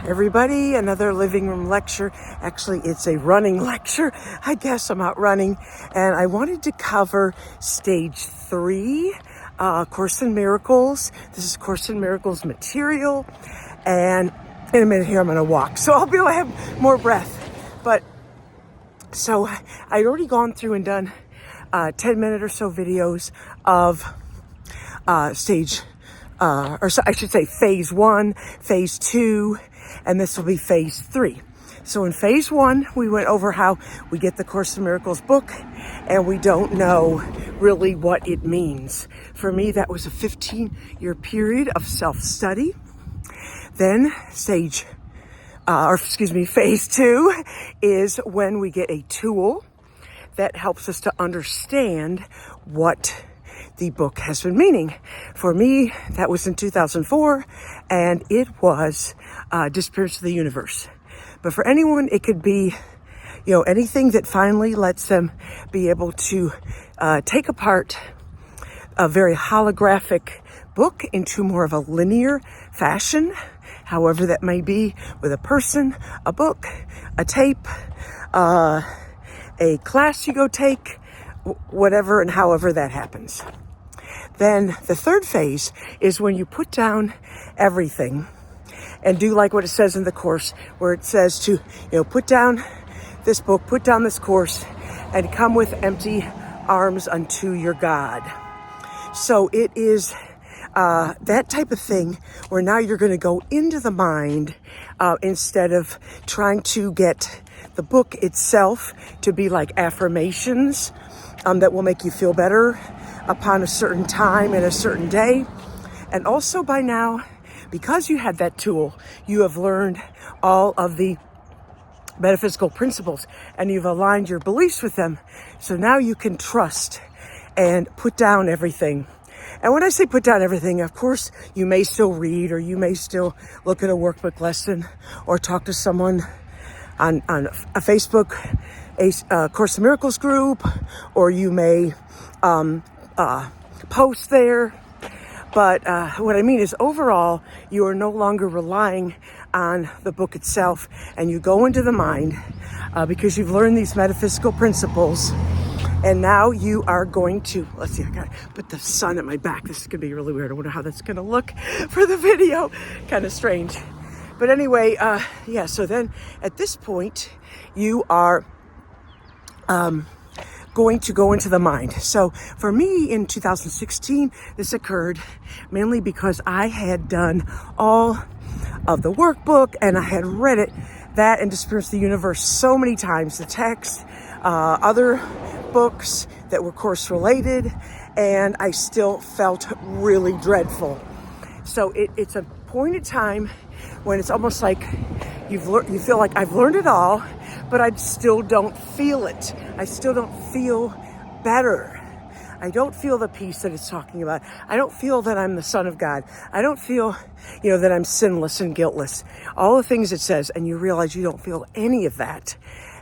everybody, another living room lecture. Actually, it's a running lecture. I guess I'm out running. And I wanted to cover stage 3, Course in Miracles. This is Course in Miracles material. And in a minute here, I'm going to walk. So I'll be able to have more breath. But so I'd already gone through and done 10-minute or so videos of stage or so I should say phase 1, phase 2, and this will be phase 3. So in phase 1, we went over how we get the Course in Miracles book and we don't know really what it means. For me, that was a 15-year period of self-study. Then phase 2 is when we get a tool that helps us to understand what the book has been meaning. For me, that was in 2004, and it was Disappearance of the Universe. But for anyone, it could be, anything that finally lets them be able to take apart a very holographic book into more of a linear fashion, however that may be, with a person, a book, a tape, a class you go take, whatever and however that happens. Then the third phase is when you put down everything and do like what it says in the course, where it says to, put down this book, put down this course, and come with empty arms unto your God. So it is that type of thing where now you're going to go into the mind instead of trying to get the book itself to be like affirmations that will make you feel better upon a certain time and a certain day. And also by now, because you had that tool, you have learned all of the metaphysical principles and you've aligned your beliefs with them. So now you can trust and put down everything. And when I say put down everything, of course, you may still read, or you may still look at a workbook lesson, or talk to someone on a Facebook, a Course in Miracles group, or you may post there. But what I mean is, overall, you are no longer relying on the book itself, and you go into the mind because you've learned these metaphysical principles. And now you are going to, let's see, I got to put the sun at my back. This is going to be really weird. I wonder how that's going to look for the video. Kind of strange. But anyway, so then at this point, you are going to go into the mind. So for me in 2016, this occurred mainly because I had done all of the workbook and I had read it, that and Disappearance of the Universe, so many times, the text, other books that were course related, and I still felt really dreadful. So it's a point in time when it's almost like you feel like I've learned it all, but I still don't feel it. I still don't feel better. I don't feel the peace that it's talking about. I don't feel that I'm the Son of God. I don't feel, that I'm sinless and guiltless. All the things it says, and you realize you don't feel any of that.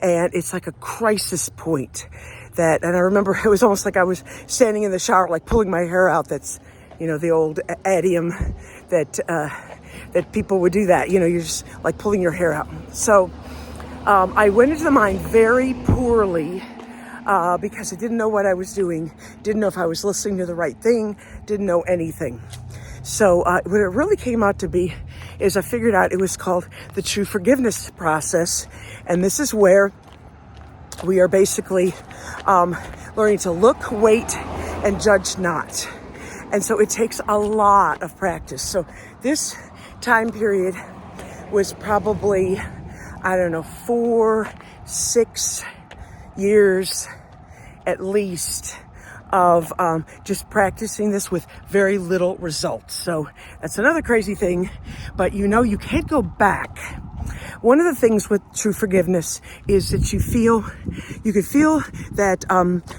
And it's like a crisis point and I remember it was almost like I was standing in the shower, like pulling my hair out. That's, the old idiom that people would do that. You're just like pulling your hair out. So I went into the mind very poorly because I didn't know what I was doing, didn't know if I was listening to the right thing, didn't know anything. So what it really came out to be is I figured out it was called the true forgiveness process. And this is where we are basically learning to look, wait, and judge not. And so it takes a lot of practice. So this time period was probably, 4-6 years at least of just practicing this with very little results. So that's another crazy thing, but you can't go back. One of the things with true forgiveness is that you could feel that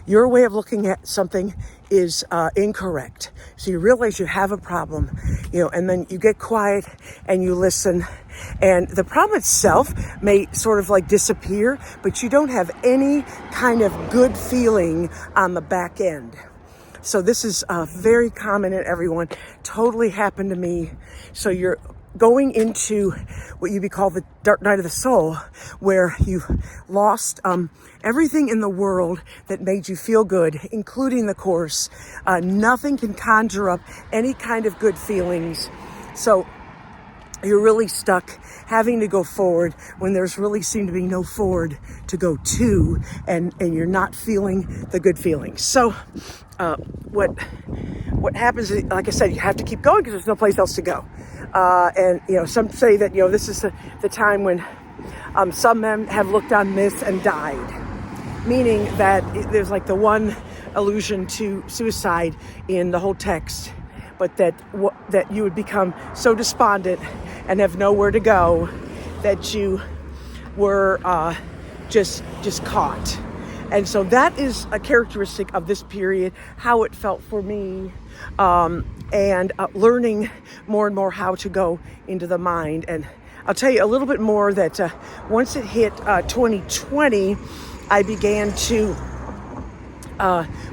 your way of looking at something is incorrect. So you realize you have a problem, and then you get quiet and you listen. And the problem itself may sort of like disappear, but you don't have any kind of good feeling on the back end. So this is very common in everyone. Totally happened to me. So you're going into what you would call the dark night of the soul, where you lost everything in the world that made you feel good, including the Course. Nothing can conjure up any kind of good feelings. So you're really stuck having to go forward when there's really seemed to be no forward to go to, and you're not feeling the good feelings. So what happens is, like I said, you have to keep going because there's no place else to go. And some say that this is the time when some men have looked on this and died, meaning that there's like the one allusion to suicide in the whole text, but that you would become so despondent and have nowhere to go that you were just caught. And so that is a characteristic of this period, how it felt for me, and learning more and more how to go into the mind. And I'll tell you a little bit more that once it hit 2020, I began to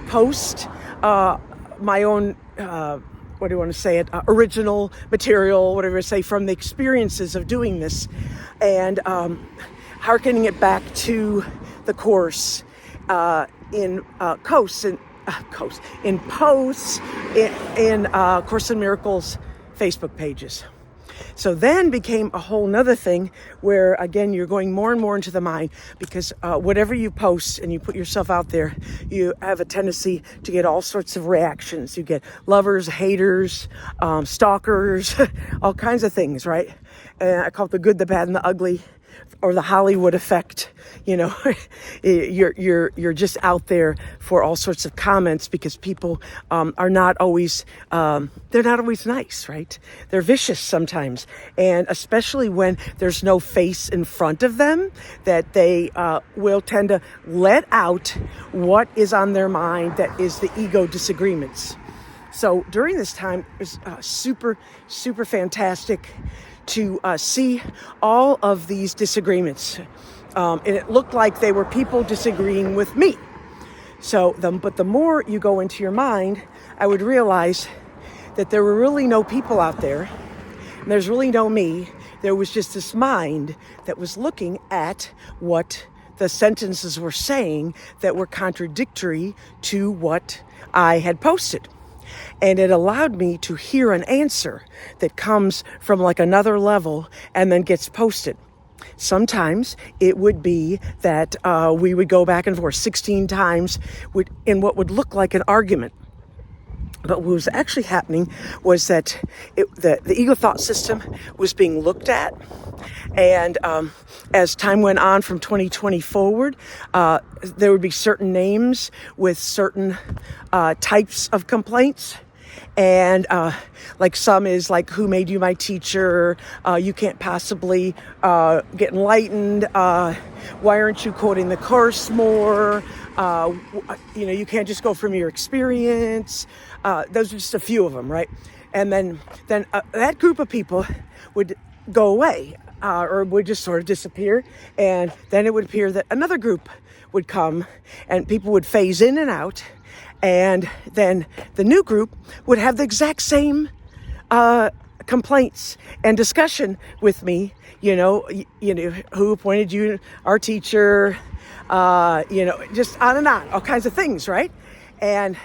post my own, what do you want to say it, original material, whatever I say, from the experiences of doing this, and hearkening it back to the Course in posts in Course in Miracles Facebook pages. So then became a whole nother thing where, again, you're going more and more into the mind, because whatever you post and you put yourself out there, you have a tendency to get all sorts of reactions. You get lovers, haters, stalkers, all kinds of things, right? And I call it the good, the bad, and the ugly, or the Hollywood effect. You're just out there for all sorts of comments, because people are not always, they're not always nice, right? They're vicious sometimes. And especially when there's no face in front of them, that they will tend to let out what is on their mind, that is the ego disagreements. So during this time, it was super, super fantastic to see all of these disagreements. And it looked like they were people disagreeing with me. But the more you go into your mind, I would realize that there were really no people out there. And there's really no me. There was just this mind that was looking at what the sentences were saying that were contradictory to what I had posted. And it allowed me to hear an answer that comes from like another level and then gets posted. Sometimes it would be that we would go back and forth 16 times in what would look like an argument. But what was actually happening was that the ego thought system was being looked at. And as time went on from 2020 forward, there would be certain names with certain types of complaints. And like some is like, who made you my teacher? You can't possibly get enlightened. Why aren't you quoting the Course more? You can't just go from your experience. Those are just a few of them, right? And then that group of people would go away, or would just sort of disappear. And then it would appear that another group would come, and people would phase in and out. And then the new group would have the exact same complaints and discussion with me. Who appointed you our teacher? Just on and on, all kinds of things, right? And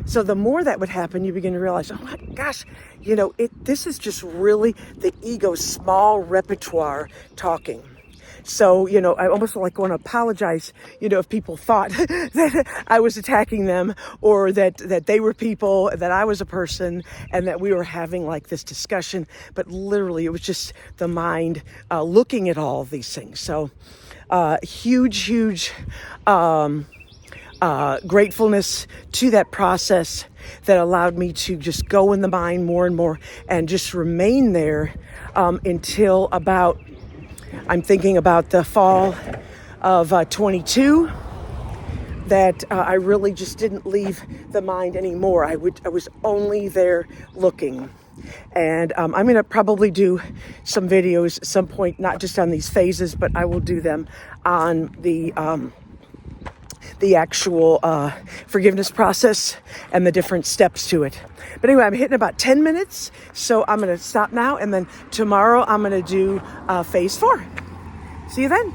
so the more that would happen, you begin to realize, oh my gosh, this is just really the ego's small repertoire talking. So, I almost want to apologize, if people thought that I was attacking them, or that they were people, that I was a person, and that we were having like this discussion. But literally, it was just the mind looking at all of these things. So huge gratefulness to that process that allowed me to just go in the mind more and more and just remain there until I'm thinking about the fall of 22, that I really just didn't leave the mind anymore. I was only there looking. And I'm going to probably do some videos at some point, not just on these phases, but I will do them on the the actual forgiveness process and the different steps to it. But anyway, I'm hitting about 10 minutes, so I'm going to stop now, and then tomorrow I'm going to do phase 4. See you then.